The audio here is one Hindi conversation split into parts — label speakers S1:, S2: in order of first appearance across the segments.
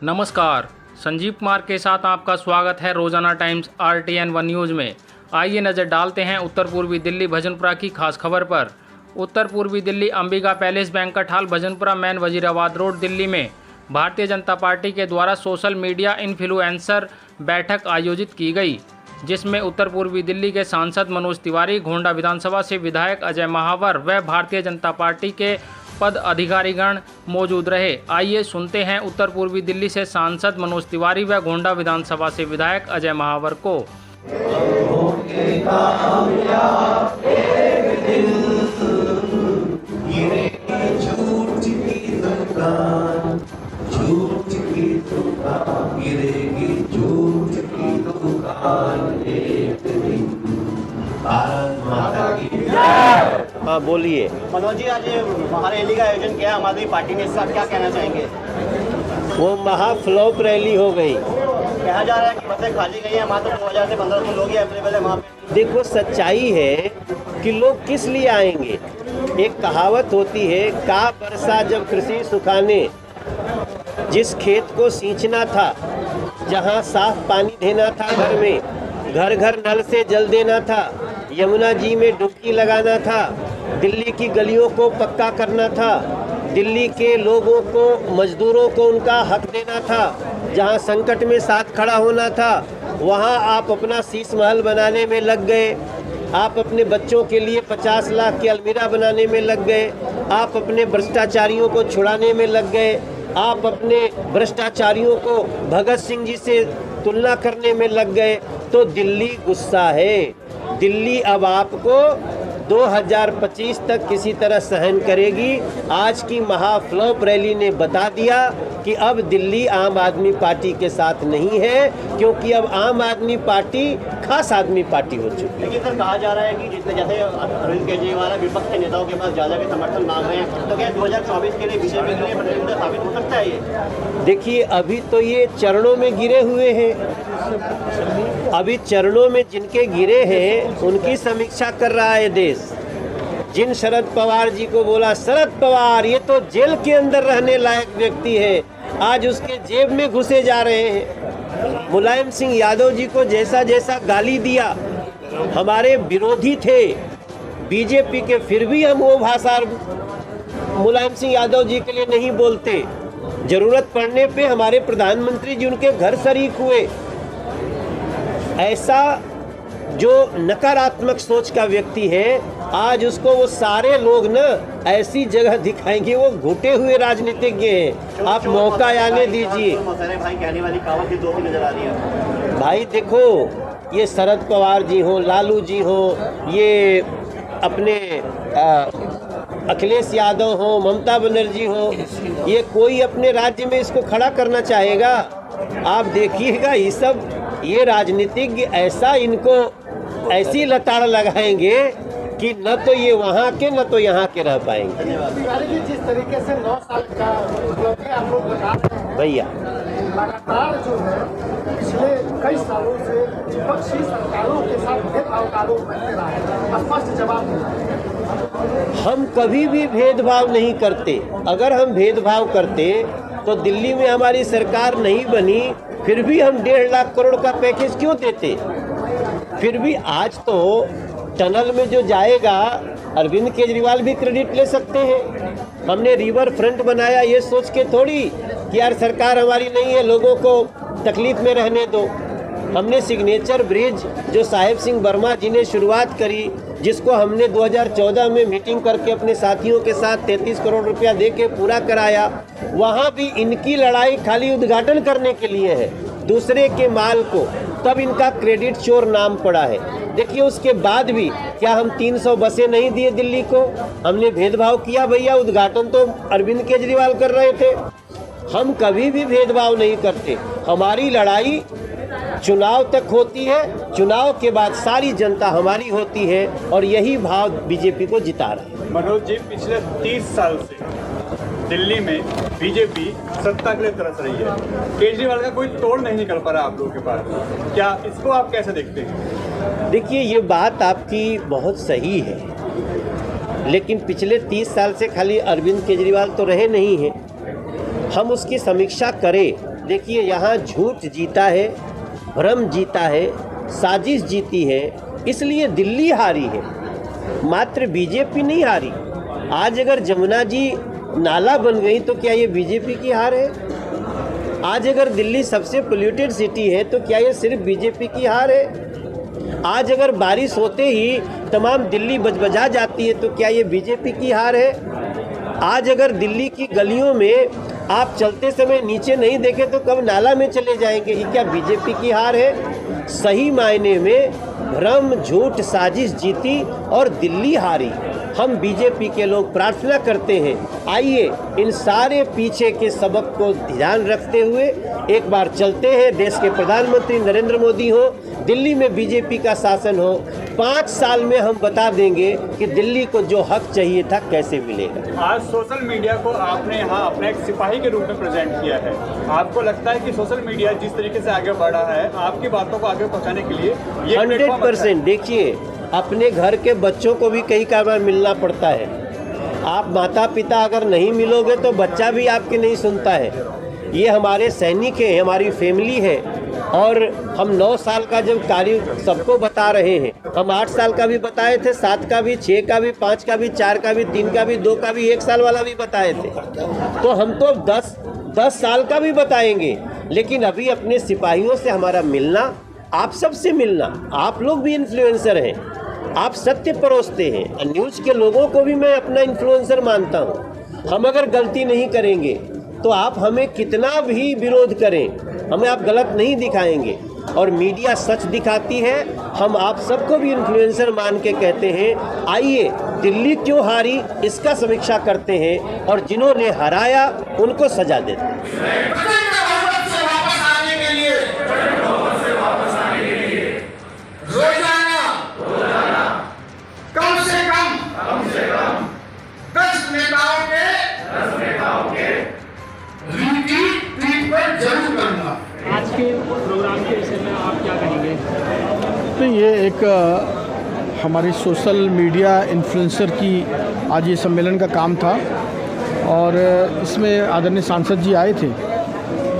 S1: नमस्कार, संजीव कुमार के साथ आपका स्वागत है रोजाना टाइम्स RTN 1 न्यूज़ में। आइए नज़र डालते हैं उत्तर पूर्वी दिल्ली भजनपुरा की खास खबर पर। उत्तर पूर्वी Delhi Ambika palace banquet hall Bhajanpura main Wazirabad road Delhi में भारतीय जनता पार्टी के द्वारा सोशल मीडिया इन्फ्लुएंसर बैठक आयोजित की गई, जिसमें उत्तर पूर्वी दिल्ली के सांसद मनोज तिवारी, गोंडा विधानसभा से विधायक अजय महावर व भारतीय जनता पार्टी के पद अधिकारीगण मौजूद रहे। आइए सुनते हैं उत्तर पूर्वी दिल्ली से सांसद मनोज तिवारी व गोंडा विधानसभा से विधायक अजय महावर को।
S2: हाँ बोलिए।
S3: मनोज जी, आज महारैली का आयोजन किया आम आदमी पार्टी ने, इस साथ क्या कहना चाहेंगे?
S2: वो महाफ्लॉप रैली हो गई।
S3: कहा जा रहा है कि बसें खाली गई हैं, मात्र 2000 से 1500 लोग ही अवेलेबल है वहाँ पे।
S2: देखो, सच्चाई है कि लोग किस लिए आएंगे। एक कहावत होती है, का बरसा जब कृषि सुखाने। जिस खेत को सींचना था, जहाँ साफ पानी देना था, घर में घर घर नल से जल देना था, यमुना जी में डुबकी लगाना था, दिल्ली की गलियों को पक्का करना था, दिल्ली के लोगों को, मजदूरों को उनका हक देना था, जहां संकट में साथ खड़ा होना था, वहां आप अपना शीश महल बनाने में लग गए। आप अपने बच्चों के लिए 50 लाख की अलमीरा बनाने में लग गए। आप अपने भ्रष्टाचारियों को छुड़ाने में लग गए। आप अपने भ्रष्टाचारियों को भगत सिंह जी से तुलना करने में लग गए। तो दिल्ली गुस्सा है। दिल्ली अब आपको 2025 तक किसी तरह सहन करेगी। आज की महाफ्लॉप रैली ने बता दिया कि अब दिल्ली आम आदमी पार्टी के साथ नहीं है, क्योंकि अब आम आदमी पार्टी खास आदमी पार्टी हो चुकी है।
S3: लेकिन सर, कहा जा रहा है कि जितने जैसे अरविंद केजरीवाल विपक्ष के नेताओं के पास ज़्यादा के समर्थन मांग रहे हैं, तो क्या 2024 के लिए बीजेपी के लिए प्रतिनिधित्व साबित हो सकता है ये?
S2: देखिए, अभी तो ये चरणों में गिरे हुए हैं। अभी चरणों में जिनके गिरे हैं उनकी समीक्षा कर रहा है देश। जिन शरद पवार जी को बोला, शरद पवार ये तो जेल के अंदर रहने लायक व्यक्ति है, आज उसके जेब में घुसे जा रहे हैं। मुलायम सिंह यादव जी को जैसा जैसा गाली दिया, हमारे विरोधी थे बीजेपी के, फिर भी हम वो भाषा मुलायम सिंह यादव जी के लिए नहीं बोलते। जरूरत पड़ने पे हमारे प्रधानमंत्री जी उनके घर शरीक हुए। ऐसा जो नकारात्मक सोच का व्यक्ति है, आज उसको वो सारे लोग न ऐसी जगह दिखाएंगे, वो घुटे हुए राजनीतिज्ञ हैं। आप मौका आने दीजिए।
S3: भाई कहने वाली कहावत दो ही नजर आ रही है।
S2: भाई देखो, ये शरद पवार जी हो, लालू जी हो, ये अपने अखिलेश यादव हो, ममता बनर्जी हो, ये कोई अपने राज्य में इसको खड़ा करना चाहेगा? आप देखिएगा, ये राजनीतिज्ञ ऐसा इनको ऐसी लताड़ लगाएंगे कि न तो ये वहाँ के न तो यहाँ के रह पाएंगे।
S4: जिस तरीके से 9 साल का उपलब्धि आप लोग बता रहे हैं
S2: भैया,
S4: लगातार जो है पिछले कई सालों से विपक्षी सरकारों के साथ भेदभाव का आरोप बनते रहा है, स्पष्ट जवाब मिला।
S2: हम कभी भी भेदभाव नहीं करते। अगर हम भेदभाव करते तो दिल्ली में हमारी सरकार नहीं बनी, फिर भी हम 1.5 लाख करोड़ का पैकेज क्यों देते? फिर भी आज तो टनल में जो जाएगा, अरविंद केजरीवाल भी क्रेडिट ले सकते हैं। हमने रिवर फ्रंट बनाया ये सोच के थोड़ी कि यार सरकार हमारी नहीं है, लोगों को तकलीफ में रहने दो। हमने सिग्नेचर ब्रिज जो साहिब सिंह वर्मा जी ने शुरुआत करी, जिसको हमने 2014 में मीटिंग करके अपने साथियों के साथ 33 करोड़ रुपया दे के पूरा कराया, वहाँ भी इनकी लड़ाई खाली उद्घाटन करने के लिए है, दूसरे के माल को, तब इनका क्रेडिट चोर नाम पड़ा है। देखिए, उसके बाद भी क्या हम 300 बसें नहीं दिए दिल्ली को? हमने भेदभाव किया? भैया, उद्घाटन तो अरविंद केजरीवाल कर रहे थे। हम कभी भी भेदभाव नहीं करते। हमारी लड़ाई चुनाव तक होती है, चुनाव के बाद सारी जनता हमारी होती है, और यही भाव बीजेपी को जिता रहा है।
S5: मनोज जी, पिछले 30 साल से दिल्ली में बीजेपी सत्ता के लिए तरस रही है। केजरीवाल का कोई तोड़ नहीं निकल पा रहा आप लोगों के पास, क्या इसको आप कैसे देखते हैं?
S2: देखिए, ये बात आपकी बहुत सही है, लेकिन पिछले 30 साल से खाली अरविंद केजरीवाल तो रहे नहीं हैं। हम उसकी समीक्षा करें। देखिए, यहाँ झूठ जीता है, भ्रम जीता है, साजिश जीती है, इसलिए दिल्ली हारी है, मात्र बीजेपी नहीं हारी। आज अगर जमुना जी नाला बन गई तो क्या ये बीजेपी की हार है? आज अगर दिल्ली सबसे पोल्यूटेड सिटी है तो क्या ये सिर्फ बीजेपी की हार है? आज अगर बारिश होते ही तमाम दिल्ली बजबजा जाती है तो क्या ये बीजेपी की हार है? आज अगर दिल्ली की गलियों में आप चलते समय नीचे नहीं देखे तो कब नाला में चले जाएंगे, ये क्या बीजेपी की हार है? सही मायने में भ्रम, झूठ, साजिश जीती और दिल्ली हारी। हम बीजेपी के लोग प्रार्थना करते हैं, आइए इन सारे पीछे के सबक को ध्यान रखते हुए एक बार चलते हैं। देश के प्रधानमंत्री नरेंद्र मोदी हो, दिल्ली में बीजेपी का शासन हो, 5 साल में हम बता देंगे कि दिल्ली को जो हक चाहिए था कैसे मिलेगा।
S5: आज सोशल मीडिया को आपने यहाँ अपने एक सिपाही के रूप में प्रेजेंट किया है। आपको लगता है कि सोशल मीडिया जिस तरीके से आगे बढ़ा है, आपकी बातों को आगे पहुँचाने के लिए
S2: 100% देखिए, अपने घर के बच्चों को भी कई बार मिलना पड़ता है। आप माता पिता अगर नहीं मिलोगे तो बच्चा भी आपके नहीं सुनता है। ये हमारे सैनिक हैं, हमारी फैमिली है, और हम 9 साल का जब कार्य सबको बता रहे हैं, हम 8 साल का भी बताए थे, 7 का भी, 6 का भी, 5 का भी, 4 का भी, 3 का भी, 2 का भी, 1 साल वाला भी बताए थे। तो हम तो 10 साल का भी बताएंगे। लेकिन अभी अपने सिपाहियों से हमारा मिलना, आप सबसे मिलना, आप लोग भी इन्फ्लुएंसर हैं, आप सत्य परोसते हैं। न्यूज़ के लोगों को भी मैं अपना इन्फ्लुएंसर मानता हूँ। हम अगर गलती नहीं करेंगे तो आप हमें कितना भी विरोध करें, हमें आप गलत नहीं दिखाएंगे। और मीडिया सच दिखाती है। हम आप सबको भी इन्फ्लुएंसर मान के कहते हैं, आइए दिल्ली क्यों हारी इसका समीक्षा करते हैं और जिन्होंने हराया उनको सजा देते हैं।
S1: आज के प्रोग्राम के विषय में आप क्या कहेंगे?
S6: तो ये एक हमारी सोशल मीडिया इन्फ्लुएंसर की आज ये सम्मेलन का काम था, और इसमें आदरणीय सांसद जी आए थे,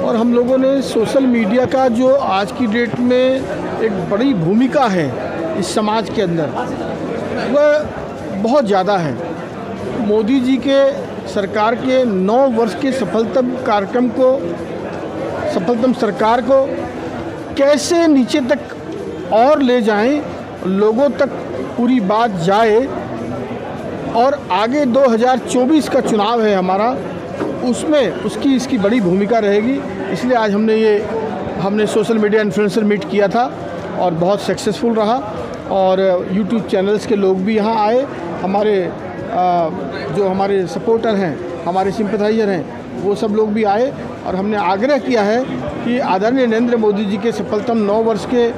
S6: और हम लोगों ने सोशल मीडिया का जो आज की डेट में एक बड़ी भूमिका है इस समाज के अंदर, वह बहुत ज़्यादा है। मोदी जी के सरकार के 9 वर्ष के सफलतम कार्यक्रम को, सफलतम सरकार को कैसे नीचे तक और ले जाएं, लोगों तक पूरी बात जाए, और आगे 2024 का चुनाव है हमारा, उसमें इसकी बड़ी भूमिका रहेगी। इसलिए आज हमने सोशल मीडिया इन्फ्लुएंसर मीट किया था और बहुत सक्सेसफुल रहा, और यूट्यूब चैनल्स के लोग भी यहाँ आए। जो हमारे सपोर्टर हैं, हमारे सिंपथाइजर हैं, वो सब लोग भी आए, और हमने आग्रह किया है कि आदरणीय नरेंद्र मोदी जी के सफलतम 9 वर्ष के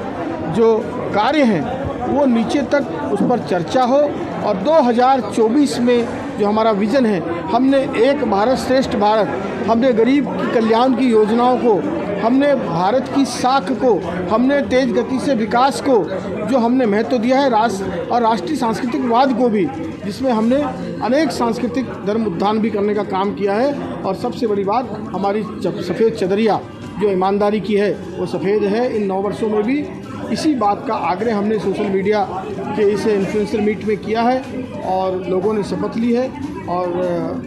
S6: जो कार्य हैं वो नीचे तक उस पर चर्चा हो, और 2024 में जो हमारा विज़न है, हमने एक भारत श्रेष्ठ भारत, हमने गरीब की कल्याण की योजनाओं को, हमने भारत की साख को, हमने तेज गति से विकास को जो हमने महत्व दिया है, और राष्ट्रीय सांस्कृतिकवाद को भी, जिसमें हमने अनेक सांस्कृतिक धर्म उत्थान भी करने का काम किया है। और सबसे बड़ी बात, हमारी सफ़ेद चदरिया जो ईमानदारी की है वो सफ़ेद है। इन 9 वर्षों में भी इसी बात का आग्रह हमने सोशल मीडिया के इस इन्फ्लुएंसर मीट में किया है, और लोगों ने शपथ ली है और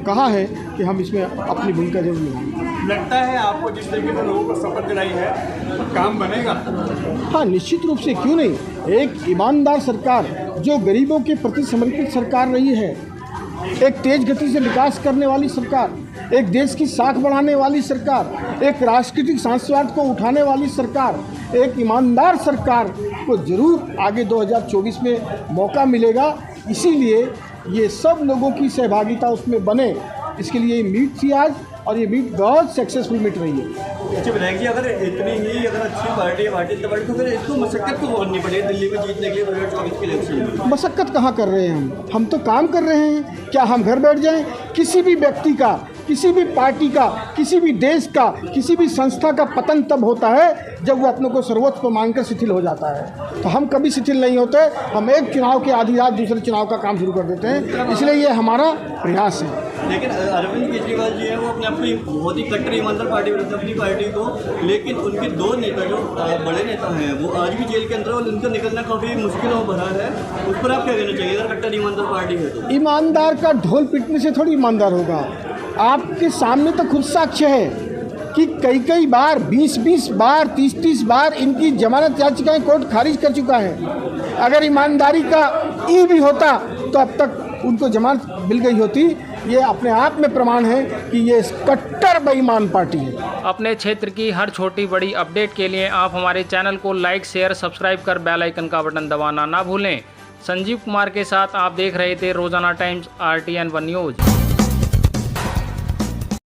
S6: कहा है कि हम इसमें अपनी भूमिका जरूर निभाएंगे।
S5: लगता है आपको जिस तरीके से लोगों को शपथ दिलाई है, काम बनेगा?
S6: हाँ, निश्चित रूप से, क्यों नहीं। एक ईमानदार सरकार जो गरीबों के प्रति समर्पित सरकार रही है, एक तेज गति से विकास करने वाली सरकार, एक देश की साख बढ़ाने वाली सरकार, एक राष्ट्रीय सांस्कृतिक को उठाने वाली सरकार, एक ईमानदार सरकार को जरूर आगे 2024 में मौका मिलेगा। इसीलिए ये सब लोगों की सहभागिता उसमें बने, इसके लिए ये मीट थी आज, और ये मीट बहुत सक्सेसफुल मीट रही है।
S3: अच्छा विधायक जी, अगर इतनी ही अच्छी पार्टी है तो फिर इसको मशक्कत क्यों करनी पड़ी दिल्ली में जीतने के लिए 2024 के इलेक्शन?
S6: मशक्कत कहाँ कर रहे हैं हम तो काम कर रहे हैं। क्या हम घर बैठ जाएं? किसी भी व्यक्ति का, किसी भी पार्टी का, किसी भी देश का, किसी भी संस्था का पतन तब होता है जब वो अपनों को सर्वोच्च पर मानकर शिथिल हो जाता है। तो हम कभी शिथिल नहीं होते। हम एक चुनाव के आधी रात दूसरे चुनाव का काम शुरू कर देते हैं। इसलिए ये हमारा प्रयास है।
S3: लेकिन अरविंद केजरीवाल जी हैं वो अपने आप को बहुत ही कट्टर ईमानदार पार्टी बनाते हैं अपनी पार्टी को, लेकिन उनके दो नेता जो बड़े नेता हैं वो आज भी जेल के अंदर और उनका निकलना काफ़ी मुश्किलों भरा है। उस पर आप क्या कहना चाहिए अगर कट्टर ईमानदार पार्टी है तो?
S6: ईमानदार का ढोल पीटने से थोड़ी ईमानदार होगा। आपके सामने तो खुद साक्ष्य है कि कई बार 20 बार 30 बार इनकी जमानत याचिकाएं कोर्ट खारिज कर चुका है। अगर ईमानदारी का ई भी होता तो अब तक उनको जमानत मिल गई होती। ये अपने आप में प्रमाण है कि ये कट्टर बेईमान पार्टी है।
S1: अपने क्षेत्र की हर छोटी बड़ी अपडेट के लिए आप हमारे चैनल को लाइक शेयर सब्सक्राइब कर बेल आइकन का बटन दबाना ना भूलें। संजीव कुमार के साथ आप देख रहे थे रोजाना टाइम्स RTN 1 न्यूज़।